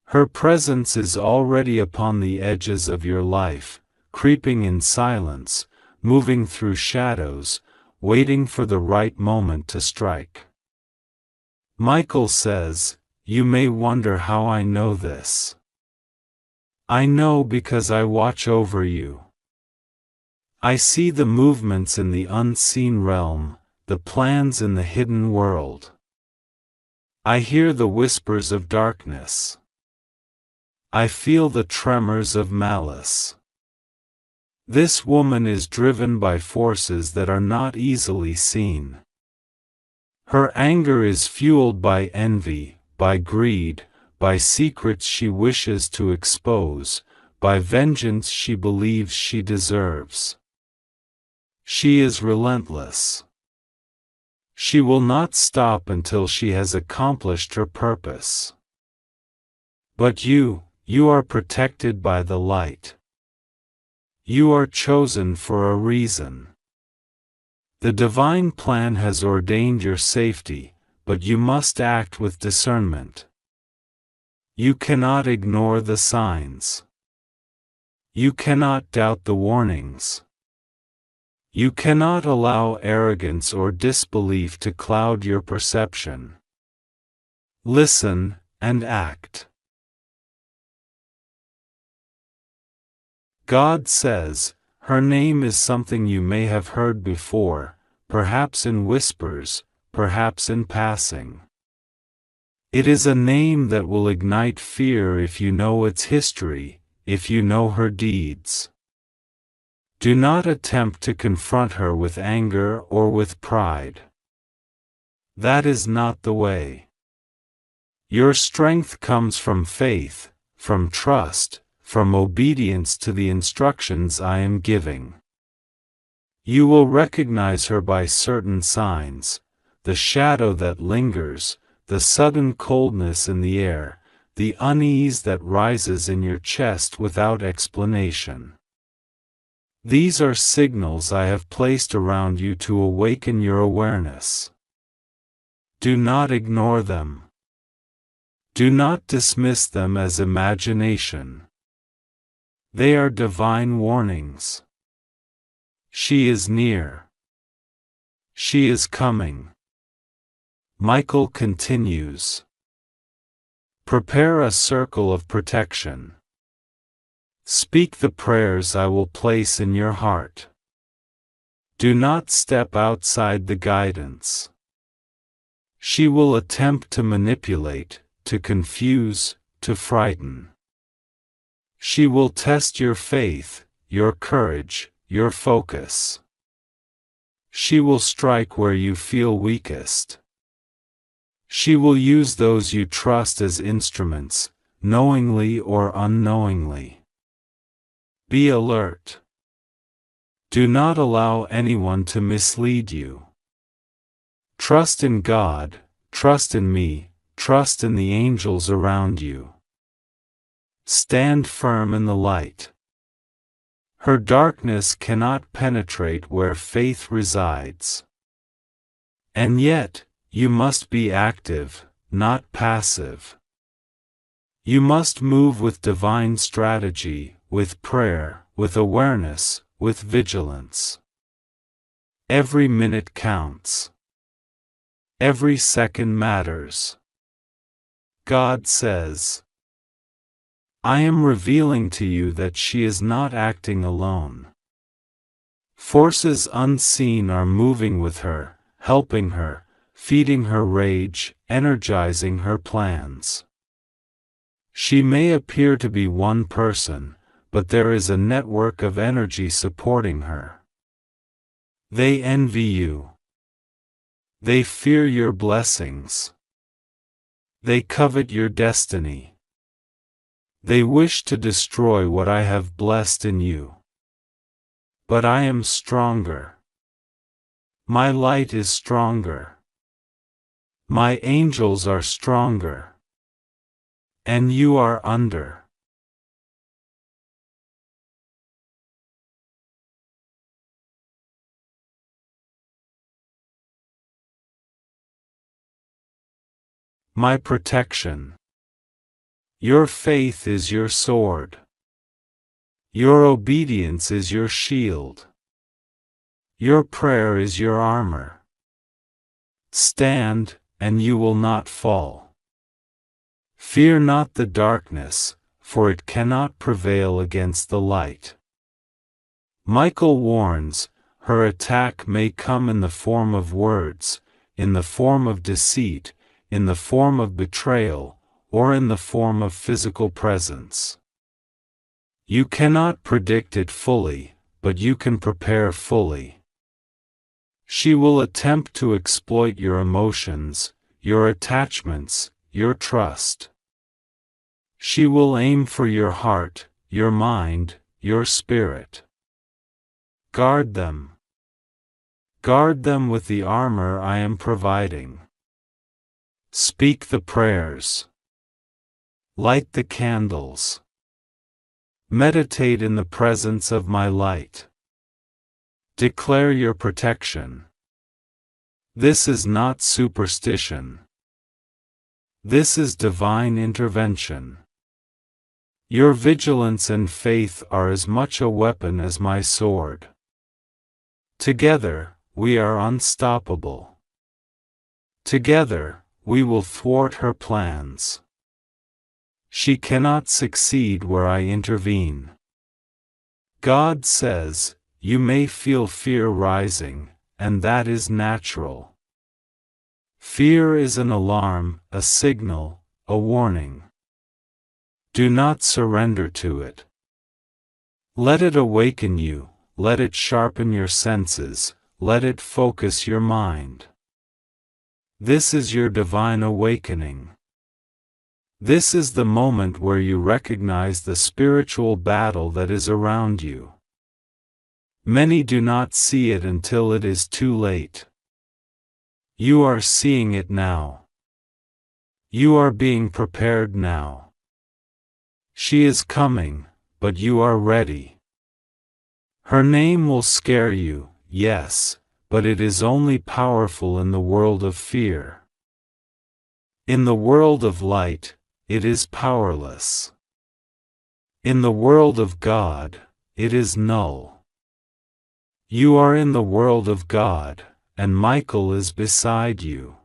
Her presence is already upon the edges of your life, creeping in silence, moving through shadows, waiting for the right moment to strike. Michael says, "You may wonder how I know this. I know because I watch over you. I see the movements in the unseen realm, the plans in the hidden world. I hear the whispers of darkness. I feel the tremors of malice. This woman is driven by forces that are not easily seen. Her anger is fueled by envy, by greed, by secrets she wishes to expose, by vengeance she believes she deserves. She is relentless. She will not stop until she has accomplished her purpose. But you are protected by the light. You are chosen for a reason. The divine plan has ordained your safety, but you must act with discernment. You cannot ignore the signs. You cannot doubt the warnings. You cannot allow arrogance or disbelief to cloud your perception. Listen and act. God says, her name is something you may have heard before, perhaps in whispers, perhaps in passing. It is a name that will ignite fear if you know its history, if you know her deeds. Do not attempt to confront her with anger or with pride. That is not the way. Your strength comes from faith, from trust, from obedience to the instructions I am giving. You will recognize her by certain signs, the shadow that lingers, the sudden coldness in the air, the unease that rises in your chest without explanation. These are signals I have placed around you to awaken your awareness. Do not ignore them. Do not dismiss them as imagination. They are divine warnings. She is near. She is coming. Michael continues. Prepare a circle of protection. Speak the prayers I will place in your heart. Do not step outside the guidance. She will attempt to manipulate, to confuse, to frighten. She will test your faith, your courage, your focus. She will strike where you feel weakest. She will use those you trust as instruments, knowingly or unknowingly. Be alert. Do not allow anyone to mislead you. Trust in God, trust in me, trust in the angels around you. Stand firm in the light. Her darkness cannot penetrate where faith resides. And yet, you must be active, not passive. You must move with divine strategy, with prayer, with awareness, with vigilance. Every minute counts. Every second matters. God says, I am revealing to you that she is not acting alone. Forces unseen are moving with her, helping her, feeding her rage, energizing her plans. She may appear to be one person, but there is a network of energy supporting her. They envy you. They fear your blessings. They covet your destiny. They wish to destroy what I have blessed in you. But I am stronger. My light is stronger. My angels are stronger. And you are under. My protection. Your faith is your sword. Your obedience is your shield. Your prayer is your armor. Stand, and you will not fall. Fear not the darkness, for it cannot prevail against the light. Michael warns, her attack may come in the form of words, in the form of deceit, in the form of betrayal, or in the form of physical presence. You cannot predict it fully, but you can prepare fully. She will attempt to exploit your emotions, your attachments, your trust. She will aim for your heart, your mind, your spirit. Guard them. Guard them with the armor I am providing. Speak the prayers. Light the candles. Meditate in the presence of my light. Declare your protection. This is not superstition. This is divine intervention. Your vigilance and faith are as much a weapon as my sword. Together, we are unstoppable. Together, we will thwart her plans. She cannot succeed where I intervene. God says, you may feel fear rising, and that is natural. Fear is an alarm, a signal, a warning. Do not surrender to it. Let it awaken you, let it sharpen your senses, let it focus your mind. This is your divine awakening. This is the moment where you recognize the spiritual battle that is around you. Many do not see it until it is too late. You are seeing it now. You are being prepared now. She is coming, but you are ready. Her name will scare you, yes, but it is only powerful in the world of fear. In the world of light, it is powerless. In the world of God, it is null. You are in the world of God, and Michael is beside you.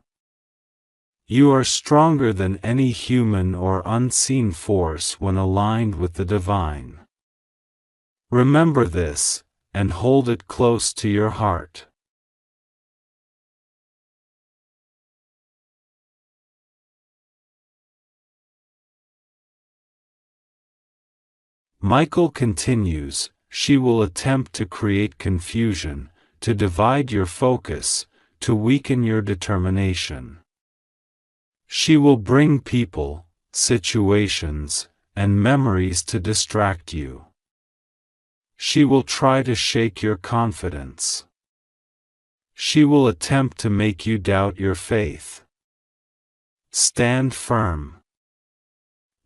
You are stronger than any human or unseen force when aligned with the divine. Remember this, and hold it close to your heart. Michael continues, she will attempt to create confusion, to divide your focus, to weaken your determination. She will bring people, situations, and memories to distract you. She will try to shake your confidence. She will attempt to make you doubt your faith. Stand firm.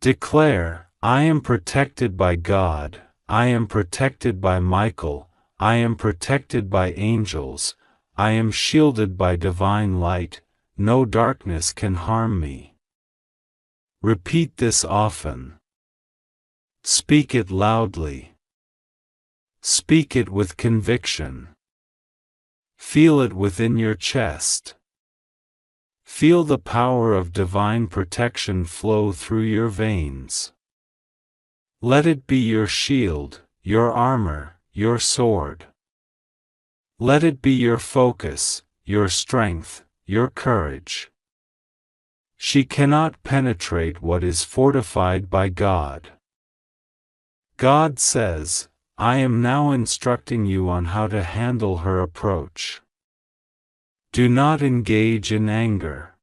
Declare, I am protected by God, I am protected by Michael, I am protected by angels, I am shielded by divine light, no darkness can harm me. Repeat this often. Speak it loudly. Speak it with conviction. Feel it within your chest. Feel the power of divine protection flow through your veins. Let it be your shield, your armor, your sword. Let it be your focus, your strength, your courage. She cannot penetrate what is fortified by God. God says, I am now instructing you on how to handle her approach. Do not engage in anger.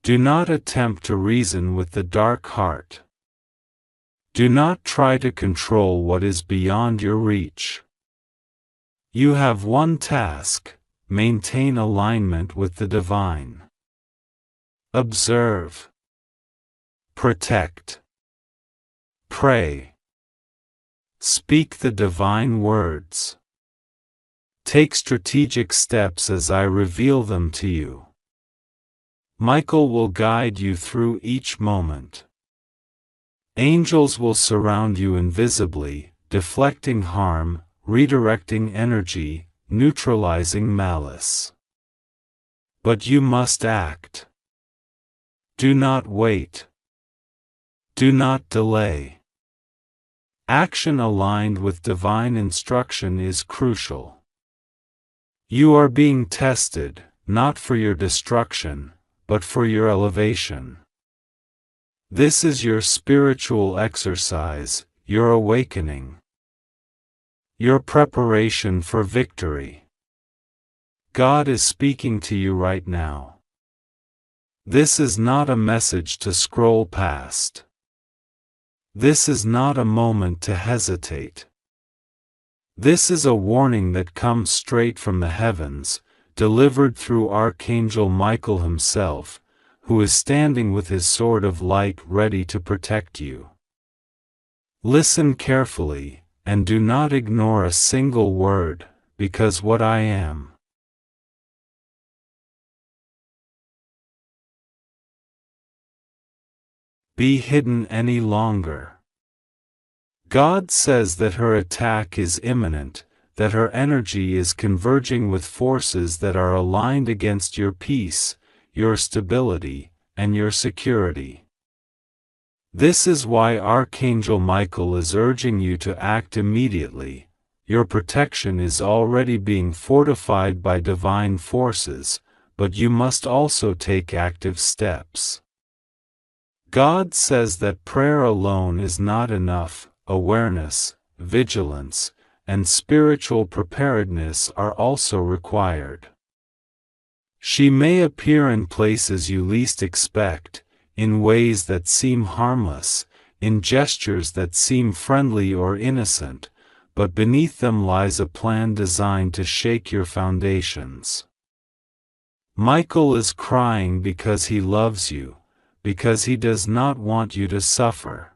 Do not attempt to reason with the dark heart. Do not try to control what is beyond your reach. You have one task: maintain alignment with the divine. Observe. Protect. Pray. Speak the divine words. Take strategic steps as I reveal them to you. Michael will guide you through each moment. Angels will surround you invisibly, deflecting harm, redirecting energy, neutralizing malice. But you must act. Do not wait. Do not delay. Action aligned with divine instruction is crucial. You are being tested, not for your destruction, but for your elevation. This is your spiritual exercise, your awakening. Your preparation for victory. God is speaking to you right now. This is not a message to scroll past. This is not a moment to hesitate. This is a warning that comes straight from the heavens, delivered through Archangel Michael himself, who is standing with his sword of light ready to protect you. Listen carefully, and do not ignore a single word, because what I am be hidden any longer. God says that her attack is imminent, that her energy is converging with forces that are aligned against your peace, your stability, and your security. This is why Archangel Michael is urging you to act immediately. Your protection is already being fortified by divine forces, but you must also take active steps. God says that prayer alone is not enough. Awareness, vigilance, and spiritual preparedness are also required. She may appear in places you least expect, in ways that seem harmless, in gestures that seem friendly or innocent, but beneath them lies a plan designed to shake your foundations. Michael is crying because he loves you, because he does not want you to suffer.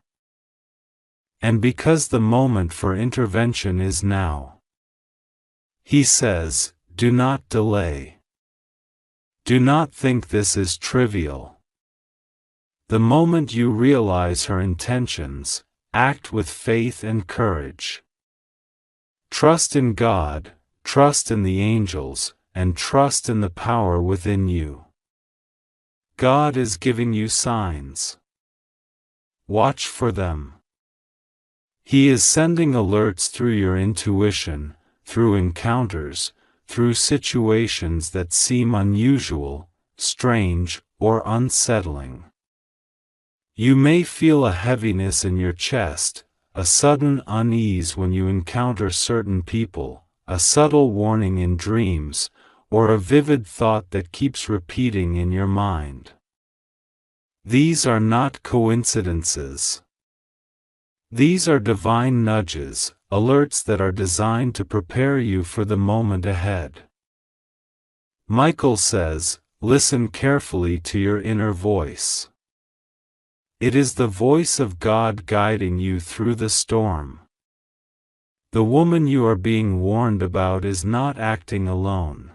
And because the moment for intervention is now. He says, do not delay. Do not think this is trivial. The moment you realize her intentions, act with faith and courage. Trust in God, trust in the angels, and trust in the power within you. God is giving you signs. Watch for them. He is sending alerts through your intuition, through encounters, through situations that seem unusual, strange, or unsettling. You may feel a heaviness in your chest, a sudden unease when you encounter certain people, a subtle warning in dreams, or a vivid thought that keeps repeating in your mind. These are not coincidences. These are divine nudges, alerts that are designed to prepare you for the moment ahead. Michael says, listen carefully to your inner voice. It is the voice of God guiding you through the storm. The woman you are being warned about is not acting alone.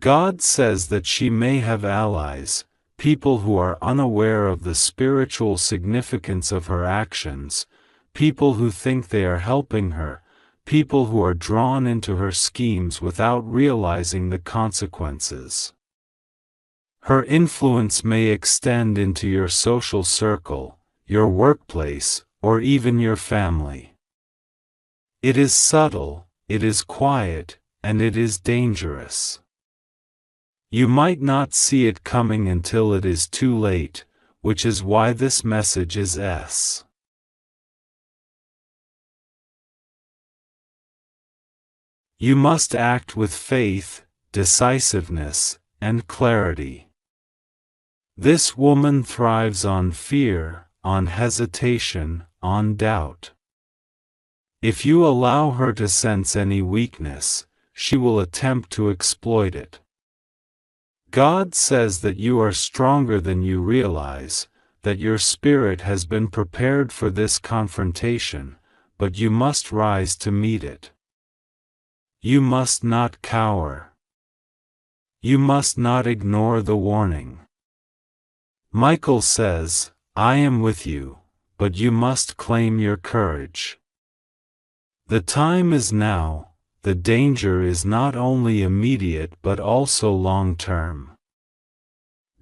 God says that she may have allies, people who are unaware of the spiritual significance of her actions, people who think they are helping her, people who are drawn into her schemes without realizing the consequences. Her influence may extend into your social circle, your workplace, or even your family. It is subtle, it is quiet, and it is dangerous. You might not see it coming until it is too late, which is why this message is S. You must act with faith, decisiveness, and clarity. This woman thrives on fear, on hesitation, on doubt. If you allow her to sense any weakness, she will attempt to exploit it. God says that you are stronger than you realize, that your spirit has been prepared for this confrontation, but you must rise to meet it. You must not cower. You must not ignore the warning. Michael says, I am with you, but you must claim your courage. The time is now. The danger is not only immediate but also long-term.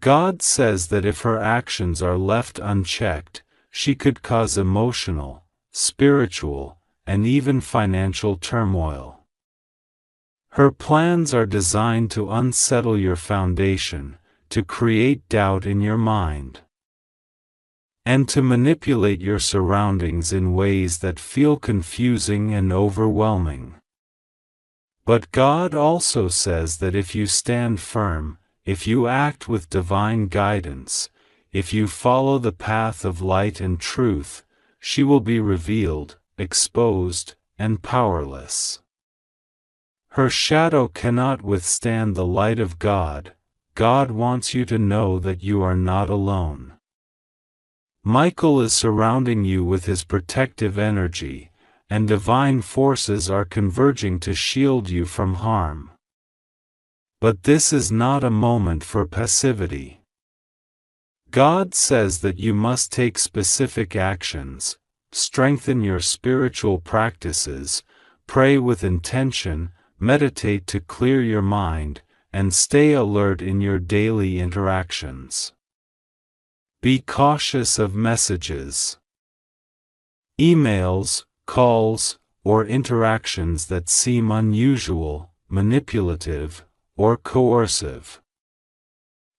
God says that if her actions are left unchecked, she could cause emotional, spiritual, and even financial turmoil. Her plans are designed to unsettle your foundation, to create doubt in your mind, and to manipulate your surroundings in ways that feel confusing and overwhelming. But God also says that if you stand firm, if you act with divine guidance, if you follow the path of light and truth, she will be revealed, exposed, and powerless. Her shadow cannot withstand the light of God. God wants you to know that you are not alone. Michael is surrounding you with his protective energy, and divine forces are converging to shield you from harm. But this is not a moment for passivity. God says that you must take specific actions, strengthen your spiritual practices, pray with intention, meditate to clear your mind, and stay alert in your daily interactions. Be cautious of messages, emails, calls, or interactions that seem unusual, manipulative, or coercive.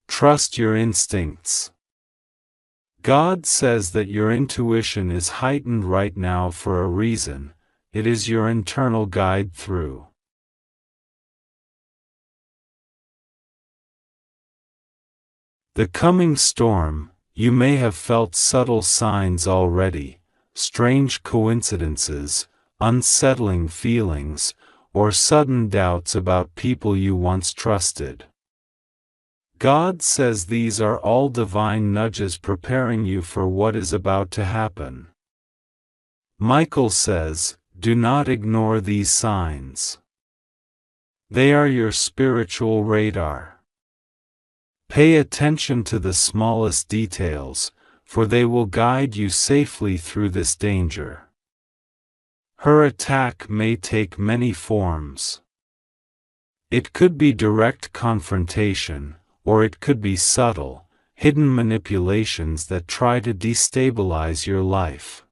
Trust your instincts. God says that your intuition is heightened right now for a reason. It is your internal guide through the coming storm. You may have felt subtle signs already, strange coincidences, unsettling feelings, or sudden doubts about people you once trusted. God says these are all divine nudges preparing you for what is about to happen. Michael says, do not ignore these signs. They are your spiritual radar. Pay attention to the smallest details, for they will guide you safely through this danger. Her attack may take many forms. It could be direct confrontation, or it could be subtle, hidden manipulations that try to destabilize your life.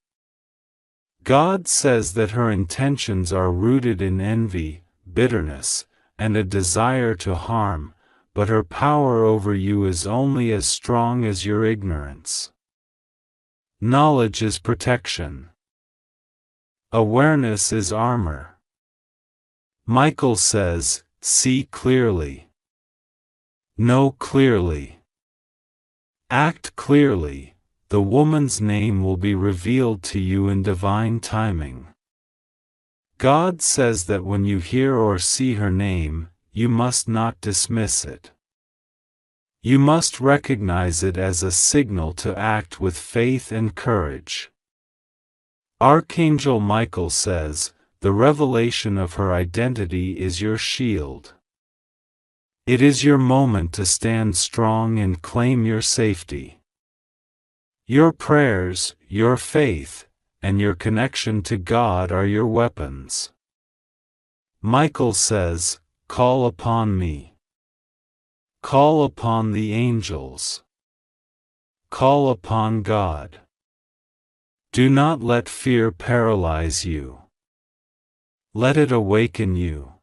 God says that her intentions are rooted in envy, bitterness, and a desire to harm, but her power over you is only as strong as your ignorance. Knowledge is protection. Awareness is armor. Michael says, see clearly. Know clearly. Act clearly. The woman's name will be revealed to you in divine timing. God says that when you hear or see her name, you must not dismiss it. You must recognize it as a signal to act with faith and courage. Archangel Michael says, the revelation of her identity is your shield. It is your moment to stand strong and claim your safety. Your prayers, your faith, and your connection to God are your weapons. Michael says, call upon me. Call upon the angels. Call upon God. Do not let fear paralyze you. Let it awaken you.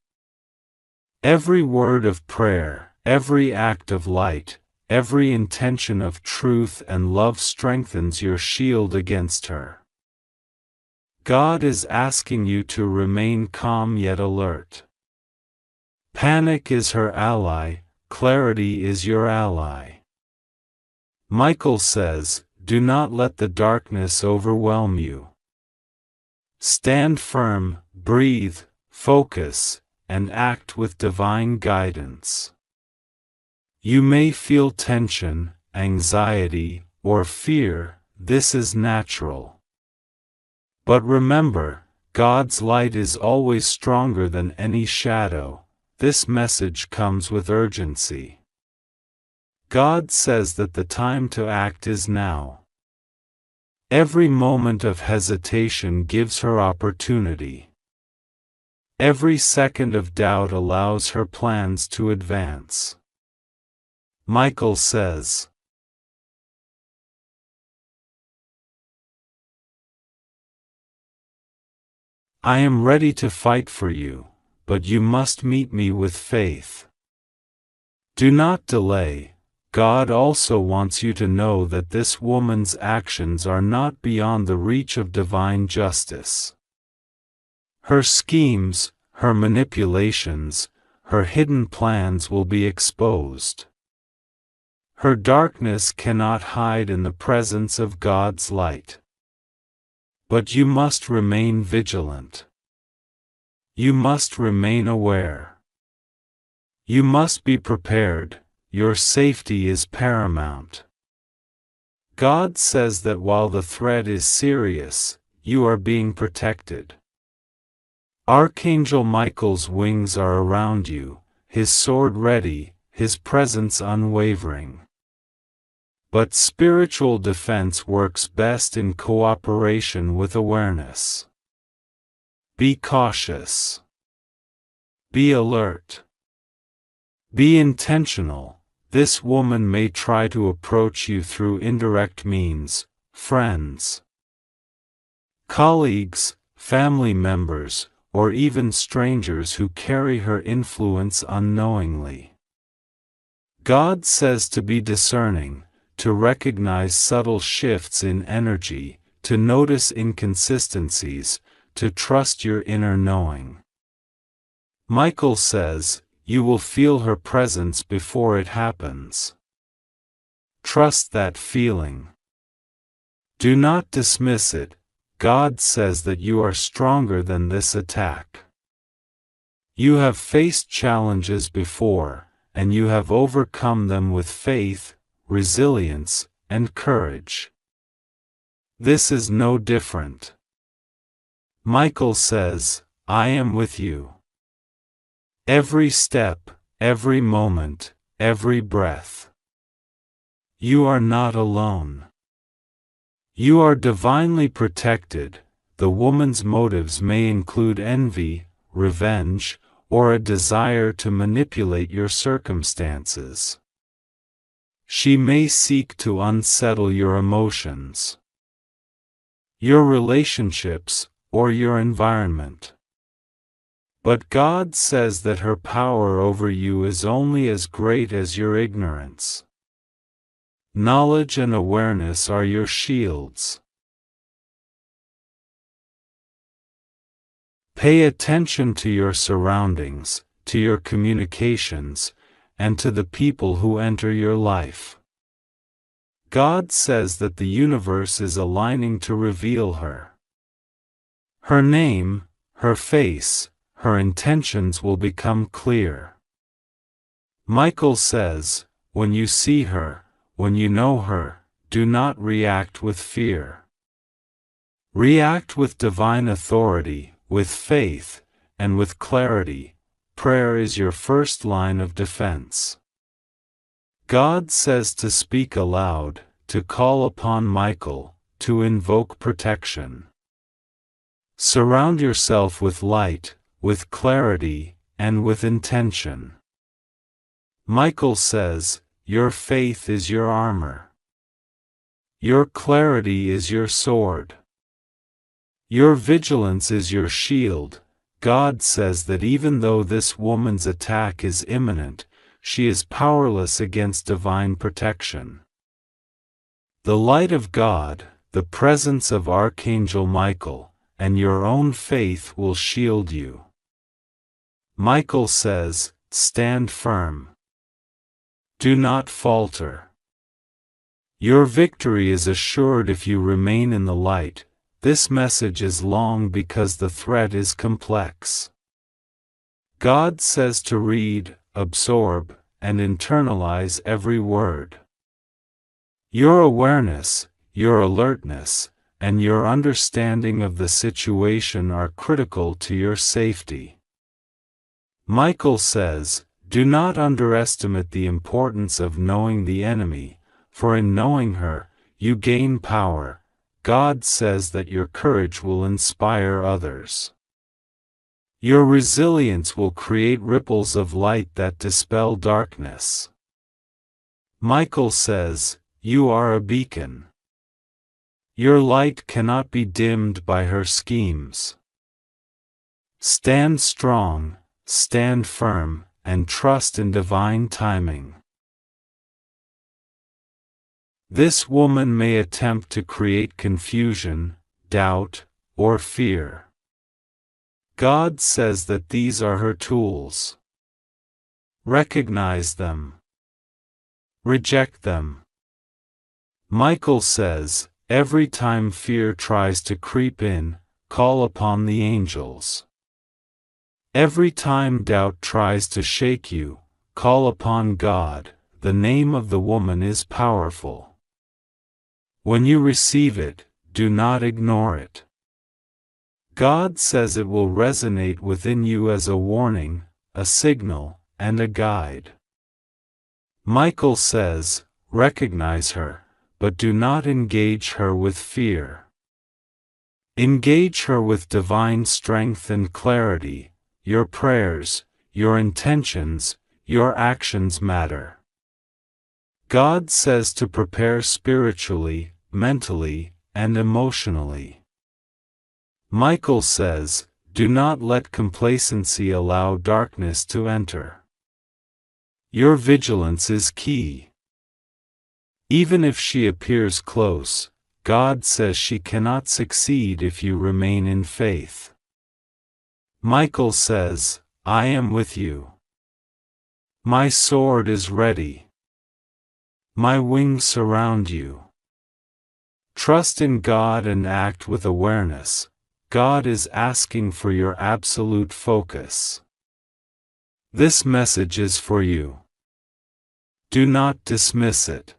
Every word of prayer, every act of light, every intention of truth and love strengthens your shield against her. God is asking you to remain calm yet alert. Panic is her ally, clarity is your ally. Michael says, do not let the darkness overwhelm you. Stand firm, breathe, focus, and act with divine guidance. You may feel tension, anxiety, or fear. This is natural. But remember, God's light is always stronger than any shadow. This message comes with urgency. God says that the time to act is now. Every moment of hesitation gives her opportunity. Every second of doubt allows her plans to advance. Michael says, I am ready to fight for you, but you must meet me with faith. Do not delay. God also wants you to know that this woman's actions are not beyond the reach of divine justice. Her schemes, her manipulations, her hidden plans will be exposed. Her darkness cannot hide in the presence of God's light. But you must remain vigilant. You must remain aware. You must be prepared. Your safety is paramount. God says that while the threat is serious, you are being protected. Archangel Michael's wings are around you, his sword ready, his presence unwavering. But spiritual defense works best in cooperation with awareness. Be cautious. Be alert. Be intentional. This woman may try to approach you through indirect means, friends, colleagues, family members, or even strangers who carry her influence unknowingly. God says to be discerning, to recognize subtle shifts in energy, to notice inconsistencies, to trust your inner knowing. Michael says, you will feel her presence before it happens. Trust that feeling. Do not dismiss it. God says that you are stronger than this attack. You have faced challenges before, and you have overcome them with faith, resilience, and courage. This is no different. Michael says, I am with you. Every step, every moment, every breath. You are not alone. You are divinely protected. The woman's motives may include envy, revenge, or a desire to manipulate your circumstances. She may seek to unsettle your emotions, your relationships, or your environment. But God says that her power over you is only as great as your ignorance. Knowledge and awareness are your shields. Pay attention to your surroundings, to your communications, and to the people who enter your life. God says that the universe is aligning to reveal her. Her name, her face, her intentions will become clear. Michael says, when you see her, when you know her, do not react with fear. React with divine authority, with faith, and with clarity. Prayer is your first line of defense. God says to speak aloud, to call upon Michael, to invoke protection. Surround yourself with light, with clarity, and with intention. Michael says, your faith is your armor. Your clarity is your sword. Your vigilance is your shield. God says that even though this woman's attack is imminent, she is powerless against divine protection. The light of God, the presence of Archangel Michael, and your own faith will shield you. Michael says, stand firm. Do not falter. Your victory is assured if you remain in the light. This message is long because the threat is complex. God says to read, absorb, and internalize every word. Your awareness, your alertness, and your understanding of the situation are critical to your safety. Michael says, do not underestimate the importance of knowing the enemy, for in knowing her, you gain power. God says that your courage will inspire others. Your resilience will create ripples of light that dispel darkness. Michael says, you are a beacon. Your light cannot be dimmed by her schemes. Stand strong, stand firm, and trust in divine timing. This woman may attempt to create confusion, doubt, or fear. God says that these are her tools. Recognize them. Reject them. Michael says, every time fear tries to creep in, call upon the angels. Every time doubt tries to shake you, call upon God. The name of the woman is powerful. When you receive it, do not ignore it. God says it will resonate within you as a warning, a signal, and a guide. Michael says, recognize her, but do not engage her with fear. Engage her with divine strength and clarity. Your prayers, your intentions, your actions matter. God says to prepare spiritually, mentally, and emotionally. Michael says, do not let complacency allow darkness to enter. Your vigilance is key. Even if she appears close, God says she cannot succeed if you remain in faith. Michael says, I am with you. My sword is ready. My wings surround you. Trust in God and act with awareness. God is asking for your absolute focus. This message is for you. Do not dismiss it.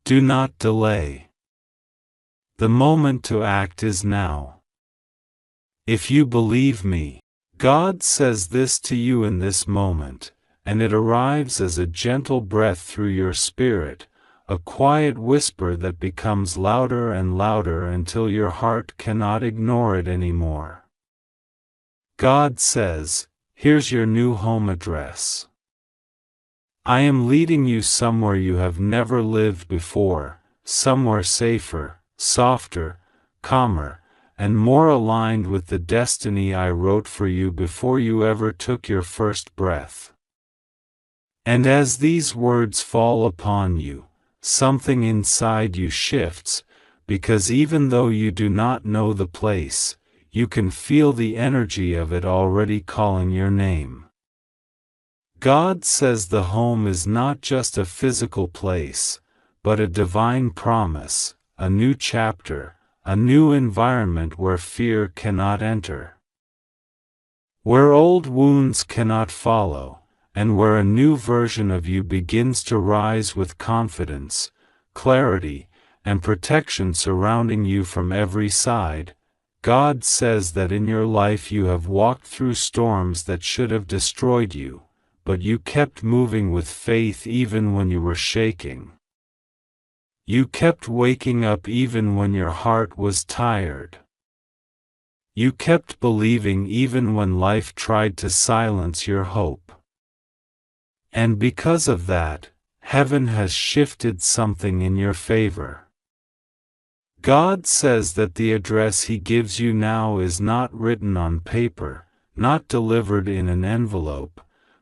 Do not delay. The moment to act is now. If you believe me, God says this to you in this moment, and it arrives as a gentle breath through your spirit, a quiet whisper that becomes louder and louder until your heart cannot ignore it anymore. God says, here's your new home address. I am leading you somewhere you have never lived before, somewhere safer, softer, calmer, and more aligned with the destiny I wrote for you before you ever took your first breath. And as these words fall upon you, something inside you shifts, because even though you do not know the place, you can feel the energy of it already calling your name. God says the home is not just a physical place, but a divine promise, a new chapter, a new environment where fear cannot enter, where old wounds cannot follow, and where a new version of you begins to rise with confidence, clarity, and protection surrounding you from every side. God says that in your life you have walked through storms that should have destroyed you, but you kept moving with faith even when you were shaking. You kept waking up even when your heart was tired. You kept believing even when life tried to silence your hope. And because of that, heaven has shifted something in your favor. God says that the address He gives you now is not written on paper, not delivered in an envelope,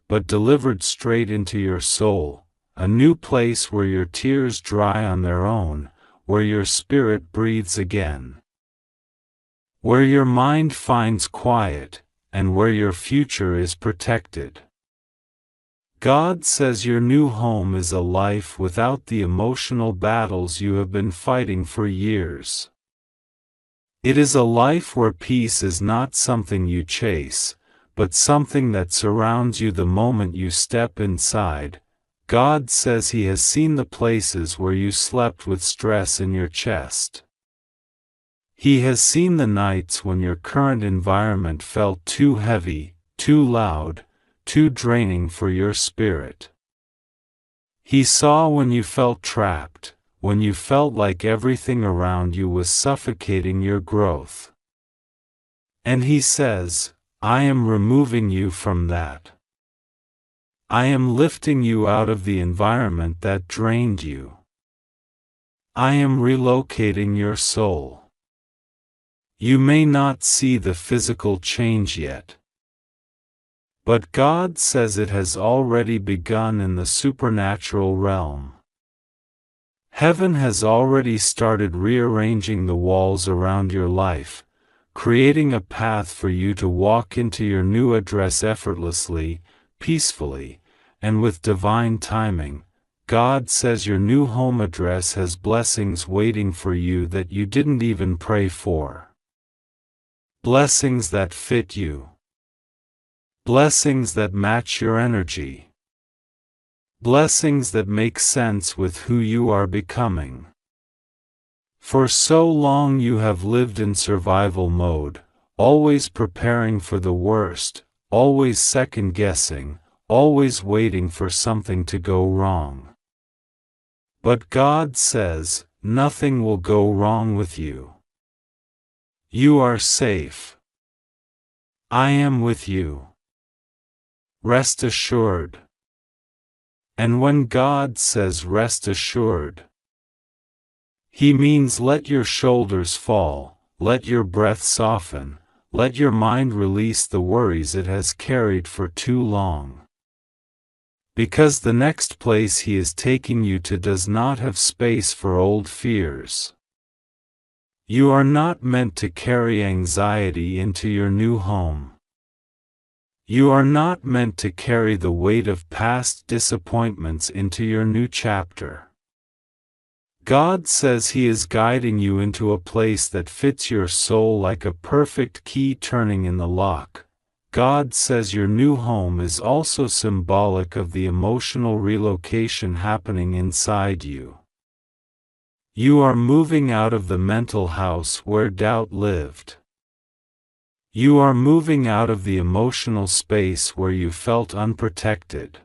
but delivered straight into your soul, a new place where your tears dry on their own, where your spirit breathes again, where your mind finds quiet, and where your future is protected. God says your new home is a life without the emotional battles you have been fighting for years. It is a life where peace is not something you chase, but something that surrounds you the moment you step inside. God says He has seen the places where you slept with stress in your chest. He has seen the nights when your current environment felt too heavy, too loud, too draining for your spirit. He saw when you felt trapped, when you felt like everything around you was suffocating your growth. And He says, I am removing you from that. I am lifting you out of the environment that drained you. I am relocating your soul. You may not see the physical change yet, but God says it has already begun in the supernatural realm. Heaven has already started rearranging the walls around your life, creating a path for you to walk into your new address effortlessly, peacefully, and with divine timing. God says your new home address has blessings waiting for you that you didn't even pray for. Blessings that fit you. Blessings that match your energy. Blessings that make sense with who you are becoming. For so long you have lived in survival mode, always preparing for the worst, always second-guessing, always waiting for something to go wrong. But God says, nothing will go wrong with you. You are safe. I am with you. Rest assured. And when God says rest assured, He means let your shoulders fall, let your breath soften, let your mind release the worries it has carried for too long. Because the next place He is taking you to does not have space for old fears. You are not meant to carry anxiety into your new home. You are not meant to carry the weight of past disappointments into your new chapter. God says He is guiding you into a place that fits your soul like a perfect key turning in the lock. God says your new home is also symbolic of the emotional relocation happening inside you. You are moving out of the mental house where doubt lived. You are moving out of the emotional space where you felt unprotected.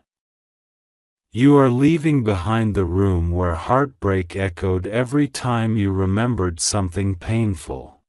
You are leaving behind the room where heartbreak echoed every time you remembered something painful.